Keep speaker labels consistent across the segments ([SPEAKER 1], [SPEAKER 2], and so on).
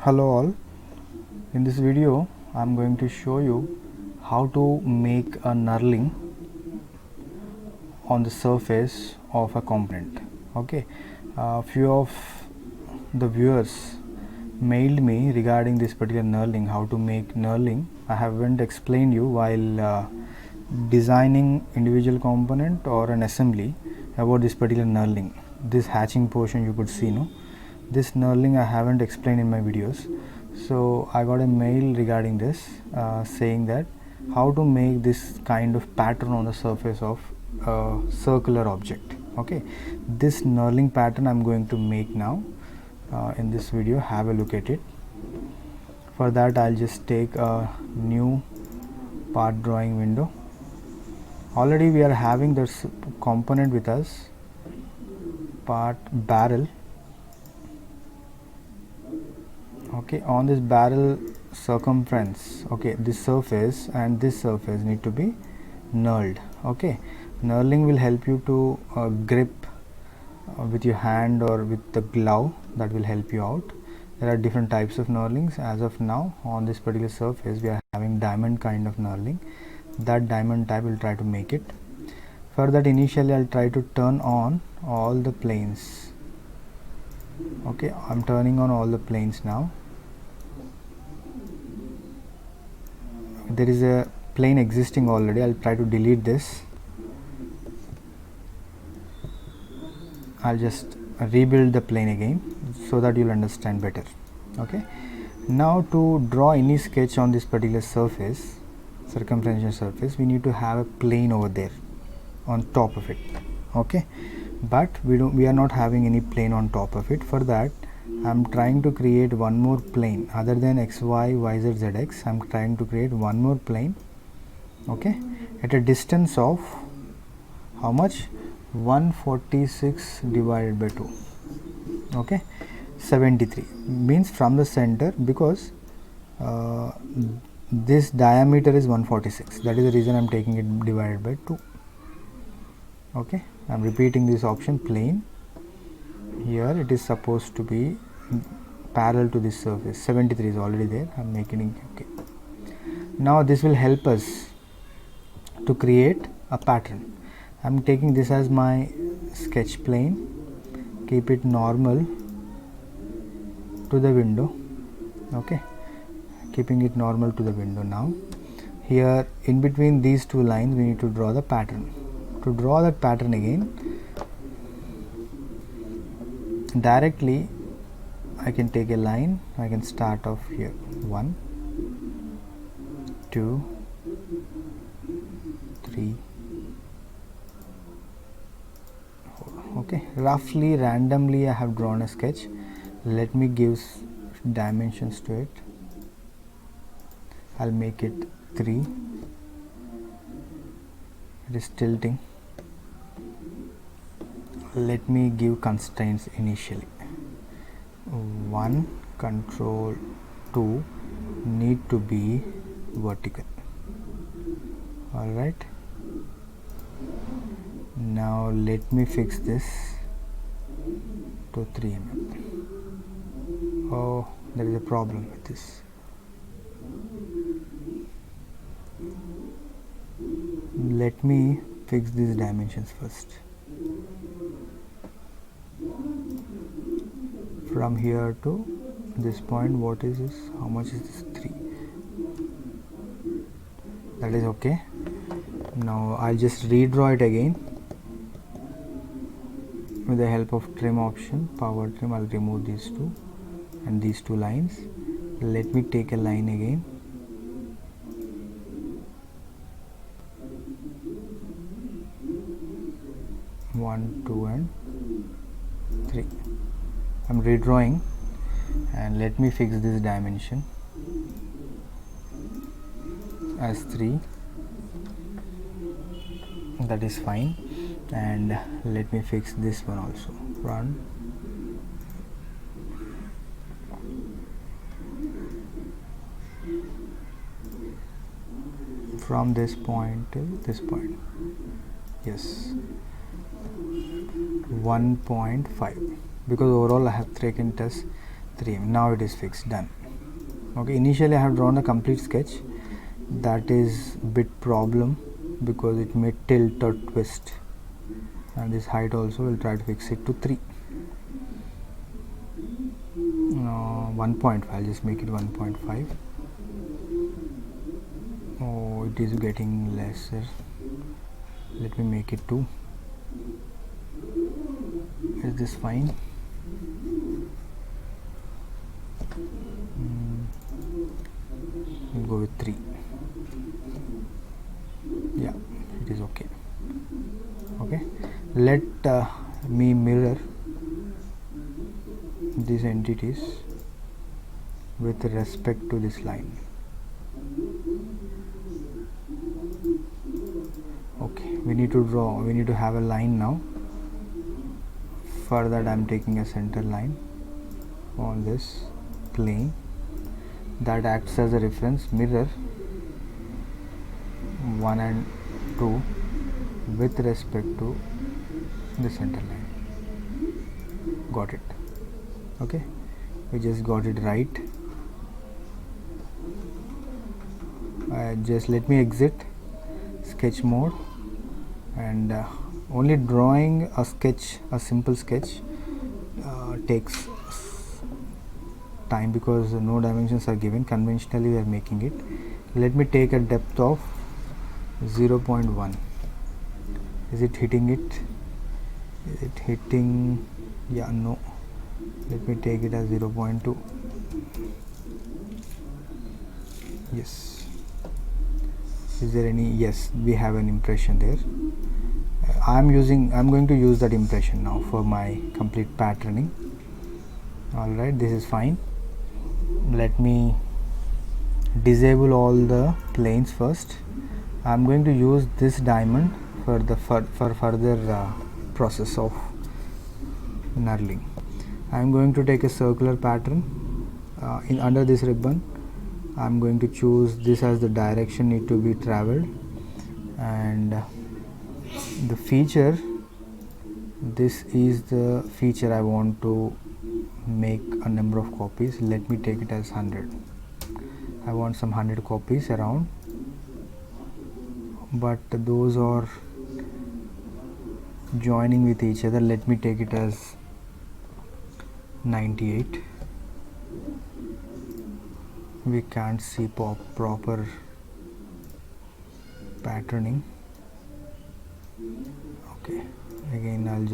[SPEAKER 1] Hello all, in this video I am going to show you how to make a knurling on the surface of a component. Okay, few of the viewers mailed me regarding this particular knurling, how to make knurling. I haven't explained you while designing individual component or an assembly about this particular knurling. This hatching portion you could see, no? This knurling I haven't explained in my videos, so I got a mail regarding this saying that how to make this kind of pattern on the surface of a circular object. Okay, this knurling pattern I'm going to make now in this video. Have a look at it. For that I'll just take a new part drawing window. Already we are having this component with us, part barrel. Okay, on this barrel circumference, okay, this surface and this surface need to be knurled. Okay, knurling will help you to grip with your hand or with the glove. That will help you out. There are different types of knurlings. As of now, on this particular surface we are having diamond kind of knurling. That diamond type will try to make it. For that, initially I'll try to turn on all the planes. Okay, I'm turning on all the planes now. There is a plane existing already. I'll try to delete this. I'll just rebuild the plane again so that you'll understand better. Okay, now to draw any sketch on this particular surface, circumferential surface, we need to have a plane over there on top of it. Okay, but we are not having any plane on top of it. For that, I'm trying to create one more plane other than xy, yz, zx. I'm trying to create one more plane, okay, at a distance of how much? 146 divided by 2. Okay, 73 means from the center, because this diameter is 146. That is the reason I'm taking it divided by 2. Okay, I'm repeating this option, plane. Here it is supposed to be parallel to this surface. 73 is already there. I'm making it. Okay, now this will help us to create a pattern. I'm taking this as my sketch plane. Keep it normal to the window. Okay, keeping it normal to the window. Now here in between these two lines we need to draw the pattern. To draw that pattern again, directly I can take a line. I can start off here, 1, 2, 3, 4. Okay, roughly randomly I have drawn a sketch. Let me give dimensions to it. I'll make it 3. It is tilting. Let me give constraints initially. 1, control 2 need to be vertical. Alright, now let me fix this to 3 mm. Oh, there is a problem with this. Let me fix these dimensions first. From here to this point, what is this? How much is this? 3. That is okay. Now I'll just redraw it again with the help of trim option, power trim. I'll remove these two and these two lines. Let me take a line again. One, 2 and 3. I'm redrawing, and let me fix this dimension as 3. That is fine. And let me fix this one also. Run. From this point till this point. Yes, 1.5, because overall I have taken it as 3 mm. Now it is fixed, done. Okay, initially I have drawn a complete sketch. That is bit problem because it may tilt or twist, and this height also will try to fix it to 3. 1.5, I'll just make it 1.5. Oh, it is getting lesser. Let me make it 2. Is this fine? We'll go with 3. Yeah, it is okay. Okay, let me mirror these entities with respect to this line. Okay, we need to have a line now. For that I am taking a center line on this plane that acts as a reference. Mirror 1 and 2 with respect to the center line. Got it? Okay, we just got it right. Just let me exit sketch mode, and only drawing a sketch, a simple sketch, takes time because no dimensions are given. Conventionally we are making it. Let me take a depth of 0.1. Is it hitting it? Is it hitting? Yeah, no. Let me take it as 0.2. Yes. Is there any? Yes, we have an impression there. I'm going to use that impression now for my complete patterning. Alright, this is fine. Let me disable all the planes first. I'm going to use this diamond for the further process of knurling. I'm going to take a circular pattern under this ribbon. I'm going to choose this as the direction need to be traveled, and the feature, this is the feature I want to make a number of copies. Let me take it as 100. I want some 100 copies around, but those are joining with each other. Let me take it as 98. We can't see proper patterning. Okay, again I'm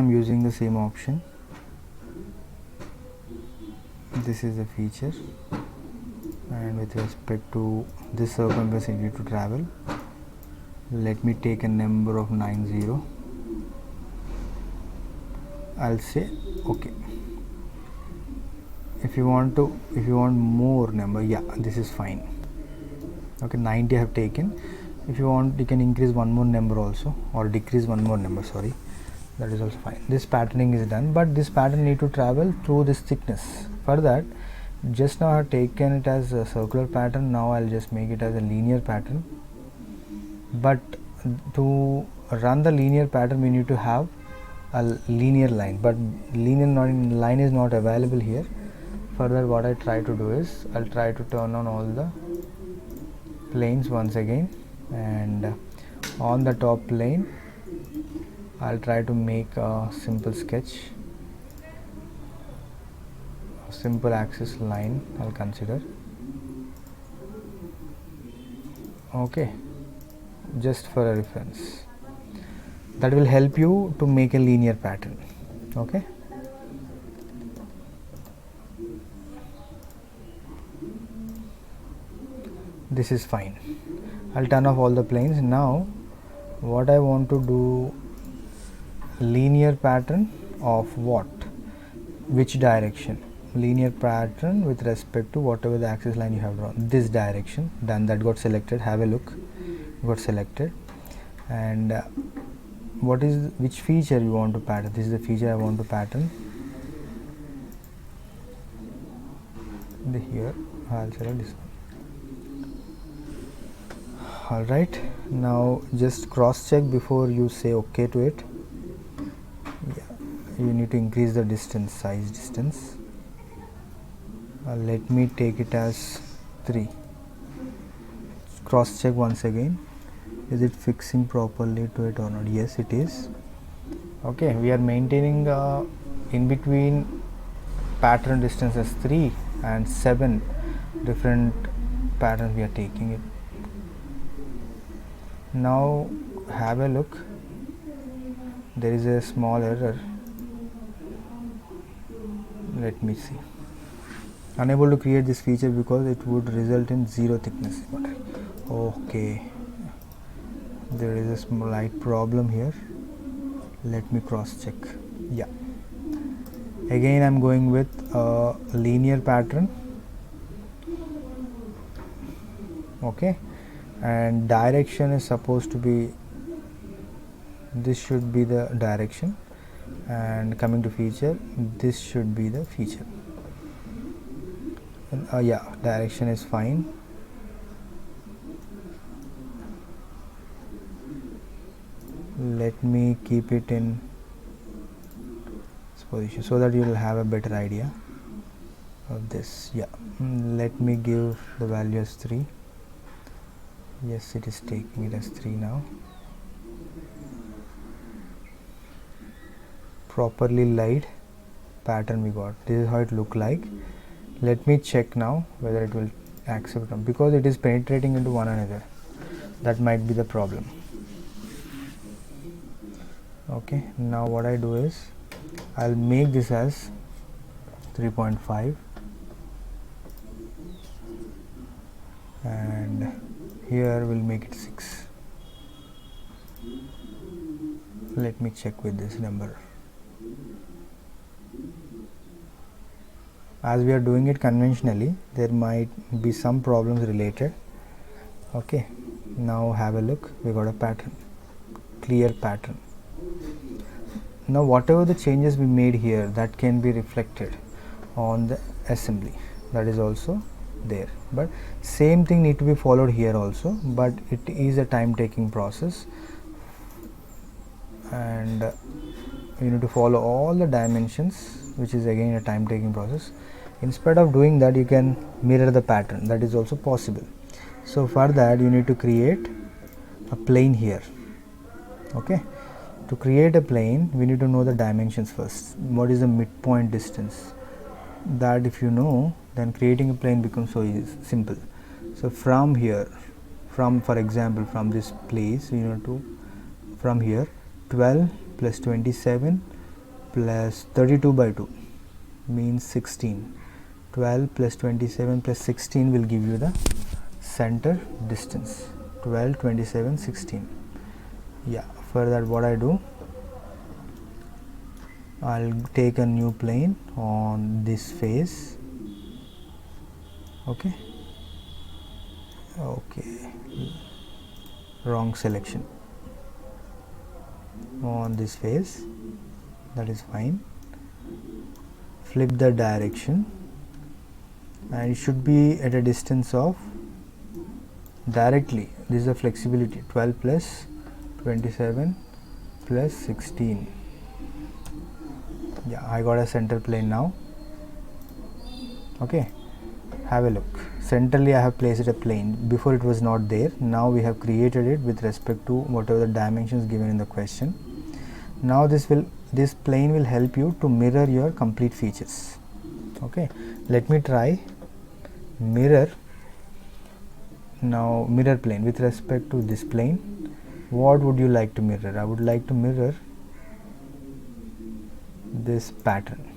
[SPEAKER 1] using the same option. This is the feature, and with respect to this circumference I need to travel, let me take a number of 90. I'll say okay. If you want more number, yeah, this is fine. Okay, 90 I have taken. If you want, you can increase one more number also, or decrease one more number, sorry, that is also fine. This patterning is done, but this pattern need to travel through this thickness. For that, just now I have taken it as a circular pattern. Now I'll just make it as a linear pattern, but to run the linear pattern we need to have a linear line, but linear line is not available here. Further, what I try to do is I'll try to turn on all the planes once again, and on the top plane I'll try to make a simple sketch, a simple axis line I'll consider. Okay, just for a reference, that will help you to make a linear pattern. Okay, this is fine. I'll turn off all the planes. Now what I want to do, linear pattern of what, which direction? Linear pattern with respect to whatever the axis line you have drawn, this direction. Then that got selected. Have a look, got selected. And which feature you want to pattern? This is the feature I want to pattern. Here I'll select this one. Alright, now just cross check before you say OK to it. you need to increase the distance, size distance. Let me take it as 3. Cross check once again, is it fixing properly to it or not? Yes, it is. Okay, we are maintaining in between pattern distance as 3 and 7 different patterns we are taking it. Now have a look, there is a small error. Let me see. Unable to create this feature because it would result in 0 thickness. Okay, there is a slight problem here. Let me cross check. Yeah, again I'm going with a linear pattern. Okay, and direction is supposed to be, this should be the direction, and coming to feature, this should be the feature. And, yeah, direction is fine. Let me keep it in this position so that you will have a better idea of this. Yeah, let me give the value as 3. Yes, it is taking it as 3 now. Properly laid pattern we got. This is how it look like. Let me check now whether it will accept them, because it is penetrating into one another. That might be the problem. Okay, now what I do is I'll make this as 3.5 and here we'll make it 6. Let me check with this number. As we are doing it conventionally, there might be some problems related. Okay, now have a look, we got a pattern, clear pattern. Now whatever the changes we made here, that can be reflected on the assembly, that is also there, but same thing need to be followed here also, but it is a time taking process, and you need to follow all the dimensions, which is again a time taking process. Instead of doing that, you can mirror the pattern, that is also possible. So for that you need to create a plane here. Okay, to create a plane we need to know the dimensions first. What is the midpoint distance? That if you know, then creating a plane becomes so easy, simple. So from here, for example from this place, you know, to from here 12 plus 27 plus 32 by 2 means 16. 12 plus 27 plus 16 will give you the center distance. 12, 27, 16. Yeah, for that what I do, I'll take a new plane on this face. Okay, wrong selection. On this face, that is fine. Flip the direction and it should be at a distance of directly, this is the flexibility, 12 plus 27 plus 16. Yeah, I got a center plane now. Okay, have a look. Centrally I have placed a plane. Before it was not there, now we have created it with respect to whatever the dimensions given in the question. Now this plane will help you to mirror your complete features. Okay, let me try mirror. Now mirror plane with respect to this plane. What would you like to mirror? I would like to mirror this pattern.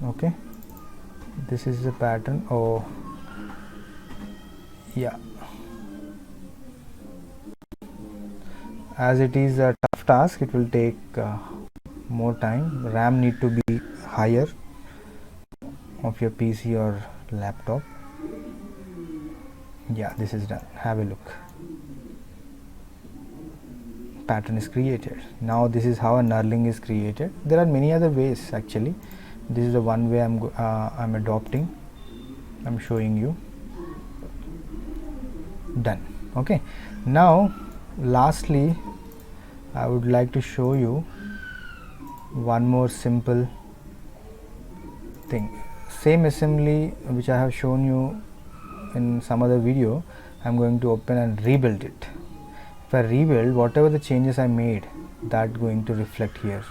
[SPEAKER 1] Okay, this is the pattern. Oh yeah, as it is a tough task, it will take more time. RAM need to be higher of your PC or laptop. Yeah, this is done. Have a look. Pattern is created. Now this is how a knurling is created. There are many other ways actually. This is the one way I'm adopting. I'm showing you. Done. Okay, now lastly, I would like to show you one more simple thing. Same assembly which I have shown you in some other video, I am going to open and rebuild it. If I rebuild, whatever the changes I made, that going to reflect here.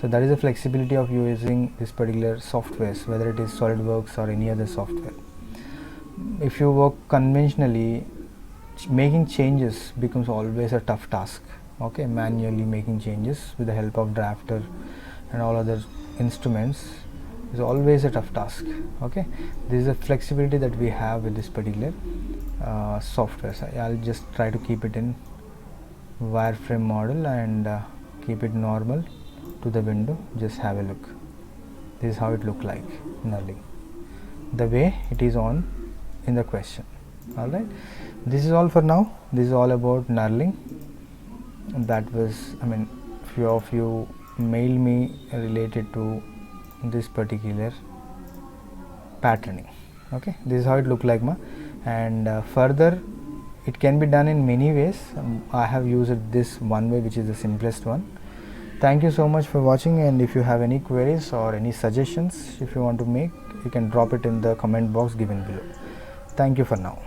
[SPEAKER 1] So that is the flexibility of using this particular softwares, whether it is SolidWorks or any other software. If you work conventionally, making changes becomes always a tough task. Okay, manually making changes with the help of drafter and all other instruments is always a tough task. Okay, this is a flexibility that we have with this particular software. So I'll just try to keep it in wireframe model and keep it normal to the window. Just have a look. This is how it look like knurling, the way it is on in the question. Alright, this is all for now. This is all about knurling. That was, I mean, few of you mailed me related to this particular patterning. Okay, this is how it look like, and further it can be done in many ways. I have used this one way, which is the simplest one. Thank you so much for watching, and if you have any queries or any suggestions if you want to make, you can drop it in the comment box given below. Thank you for now.